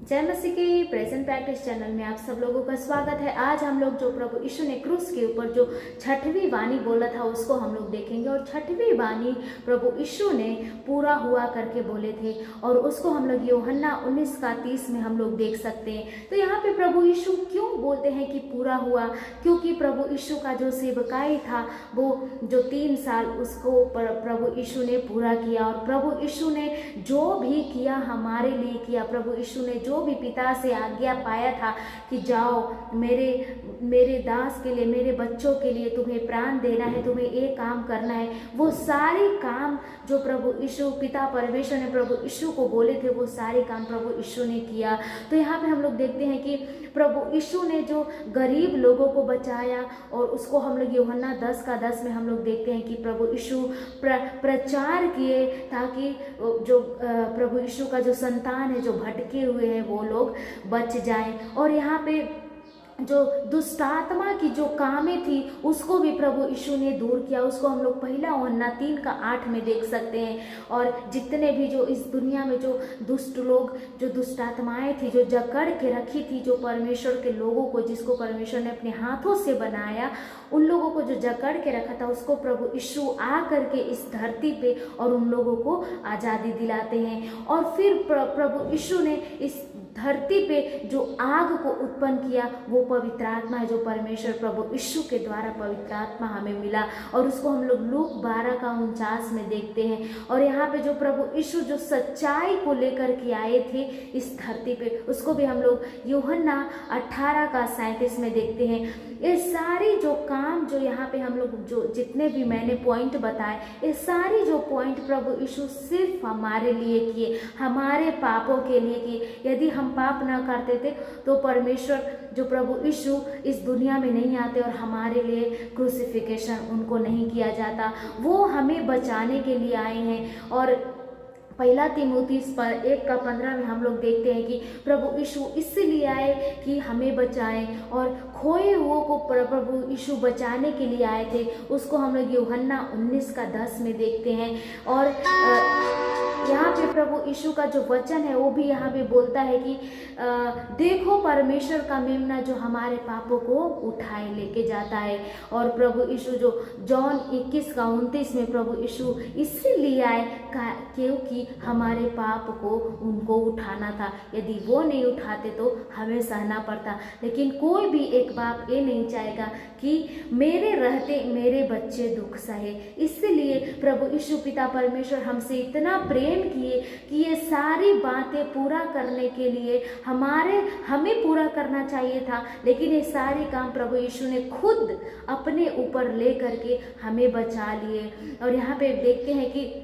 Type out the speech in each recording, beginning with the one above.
जय मसीह के present practice channel में आप सब लोगों का स्वागत है। आज हम लोग जो प्रभु यीशु ने क्रूस के ऊपर जो छठवीं वाणी बोला था उसको हम लोग देखेंगे। और छठवीं वाणी प्रभु यीशु ने पूरा हुआ करके बोले थे और उसको हम लोग यूहन्ना 19:30 में हम लोग देख सकते हैं। तो यहाँ पे प्रभु यीशु क्यों बोलते हैं कि पूरा हुआ? क्योंकि प्रभु यीशु का जो सेवकाई था वो जो 3 साल उसको प्रभु यीशु ने पूरा किया। और प्रभु यीशु ने जो भी किया हमारे लिए किया। प्रभु यीशु ने जो भी पिता से आज्ञा पाया था कि जाओ मेरे दास के लिए, मेरे बच्चों के लिए तुम्हें प्राण देना है, तुम्हें ये काम करना है, वो सारे काम जो प्रभु यीशु पिता परमेश्वर ने प्रभु यीशु को बोले थे वो सारे काम प्रभु यीशु ने किया। तो यहाँ पे हम लोग देखते हैं कि प्रभु यीशु ने जो गरीब लोगों को बचाया और उसको हम लोग यूहन्ना 10:10 में हम लोग देखते हैं कि प्रभु यीशु प्रचार किए ताकि जो प्रभु यीशु का जो संतान है जो भटके हुए हैं वो लोग बच जाएं। और यहाँ पे जो दुष्ट आत्मा की जो कामें थी उसको भी प्रभु यीशु ने दूर किया। उसको हम लोग पहला यूहन्ना 3:8 में देख सकते हैं। और जितने भी जो इस दुनिया में जो दुष्ट लोग, जो दुष्ट आत्माएं थी जो जकड़ के रखी थी, जो परमेश्वर के लोगों को, जिसको परमेश्वर ने अपने हाथों से बनाया, उन लोगों को जो जकड़ के रखा था उसको प्रभु यीशु आ करके इस धरती पे और उन लोगों को आज़ादी दिलाते हैं। और फिर प्रभु यीशु ने इस धरती पे जो आग को उत्पन्न किया वो पवित्र आत्मा है, जो परमेश्वर प्रभु यीशु के द्वारा पवित्र आत्मा हमें मिला। और उसको हम लोग लूक 12:49 में देखते हैं। और यहाँ पे जो प्रभु यीशु जो सच्चाई को लेकर के आए थे इस धरती पे, उसको भी हम लोग यूहन्ना 18:37 में देखते हैं। ये सारी जो काम जो यहाँ पे हम लोग जो जितने भी मैंने पॉइंट बताए, ये सारी जो पॉइंट प्रभु यीशु सिर्फ हमारे लिए किए, हमारे पापों के लिए किए। यदि हम पाप ना करते थे तो परमेश्वर जो प्रभु यीशु इस दुनिया में नहीं आते और हमारे लिए क्रूसिफिकेशन उनको नहीं किया जाता। वो हमें बचाने के लिए आए हैं। और पहला तीमुथी 1:15 में हम लोग देखते हैं कि प्रभु यीशु इसलिए आए कि हमें बचाएं और खोए हुओं को प्रभु यीशु बचाने के लिए आए थे। उसको हम लोग यूहन्ना 19:10 में देखते हैं। और यहाँ पे प्रभु यीशु का जो वचन है वो भी यहाँ पे बोलता है कि देखो परमेश्वर का मेमना जो हमारे पापों को उठाए लेके जाता है। और प्रभु यीशु जो जॉन 21:29 में प्रभु यीशु इसीलिए आए क्योंकि हमारे पाप को उनको उठाना था। यदि वो नहीं उठाते तो हमें सहना पड़ता। लेकिन कोई भी एक बाप ये नहीं चाहेगा कि मेरे रहते मेरे बच्चे दुख सहे। इसलिए प्रभु यीशु पिता परमेश्वर हमसे इतना प्रेम किए कि ये सारी बातें पूरा करने के लिए हमें पूरा करना चाहिए था, लेकिन ये सारे काम प्रभु यीशु ने खुद अपने ऊपर ले करके हमें बचा लिए। और यहाँ पे देखते हैं कि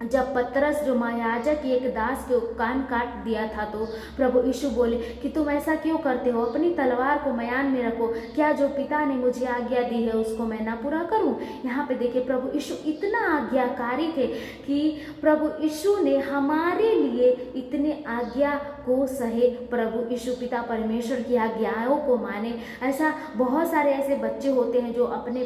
जब पतरस जो महायाजक की एक दास के कान काट दिया था तो प्रभु यीशु बोले कि तुम ऐसा क्यों करते हो? अपनी तलवार को मयान में रखो। क्या जो पिता ने मुझे आज्ञा दी है उसको मैं ना पूरा करूं? यहाँ पे देखिए प्रभु यीशु इतना आज्ञाकारी थे कि प्रभु यीशु ने हमारे लिए इतने आज्ञा को सहे। प्रभु यीशु पिता परमेश्वर की आज्ञाओं को माने। ऐसा बहुत सारे ऐसे बच्चे होते हैं जो अपने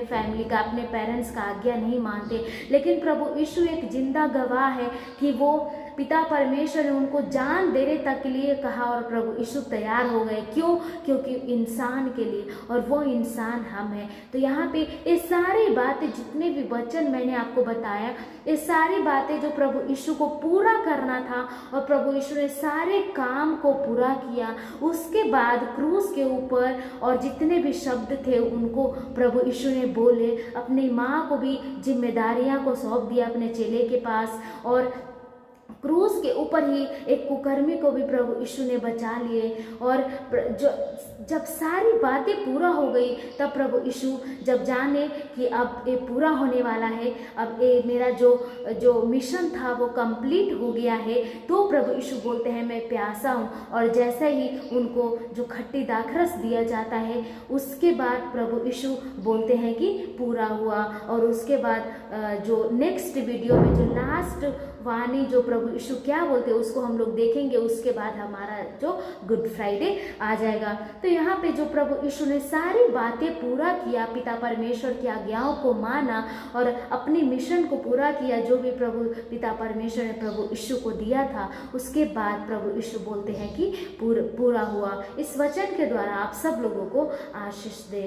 फैमिली का, अपने पेरेंट्स का आज्ञा नहीं मानते, लेकिन प्रभु यीशु एक जिंदा गवाह है कि वो पिता परमेश्वर ने उनको जान देने तक के लिए कहा और प्रभु यीशु तैयार हो गए। क्यों? क्योंकि इंसान के लिए, और वो इंसान हम हैं। तो यहाँ पे ये सारी बातें, जितने भी वचन मैंने आपको बताया, ये सारी बातें जो प्रभु यीशु को पूरा करना था और प्रभु यीशु ने सारे काम को पूरा किया। उसके बाद क्रूस के ऊपर और जितने भी शब्द थे उनको प्रभु यीशु ने बोले, अपनी माँ को भी जिम्मेदारियाँ को सौंप दिया अपने चेले के पास। और क्रूस के ऊपर ही एक कुकर्मी को भी प्रभु यीशु ने बचा लिए। और जब सारी बातें पूरा हो गई तब प्रभु यीशु जब जाने कि अब ये पूरा होने वाला है, अब ये मेरा जो मिशन था वो कंप्लीट हो गया है, तो प्रभु यीशु बोलते हैं मैं प्यासा हूँ। और जैसे ही उनको जो खट्टी दाखरस दिया जाता है उसके बाद प्रभु यीशु बोलते हैं कि पूरा हुआ। और उसके बाद जो नेक्स्ट वीडियो में जो लास्ट वाणी जो प्रभु यीशु क्या बोलते हैं उसको हम लोग देखेंगे। उसके बाद हमारा जो गुड फ्राइडे आ जाएगा। तो यहाँ पे जो प्रभु यीशु ने सारी बातें पूरा किया, पिता परमेश्वर की आज्ञाओं को माना और अपनी मिशन को पूरा किया, जो भी प्रभु पिता परमेश्वर ने प्रभु यीशु को दिया था, उसके बाद प्रभु यीशु बोलते हैं कि पूरा हुआ। इस वचन के द्वारा आप सब लोगों को आशीष दे।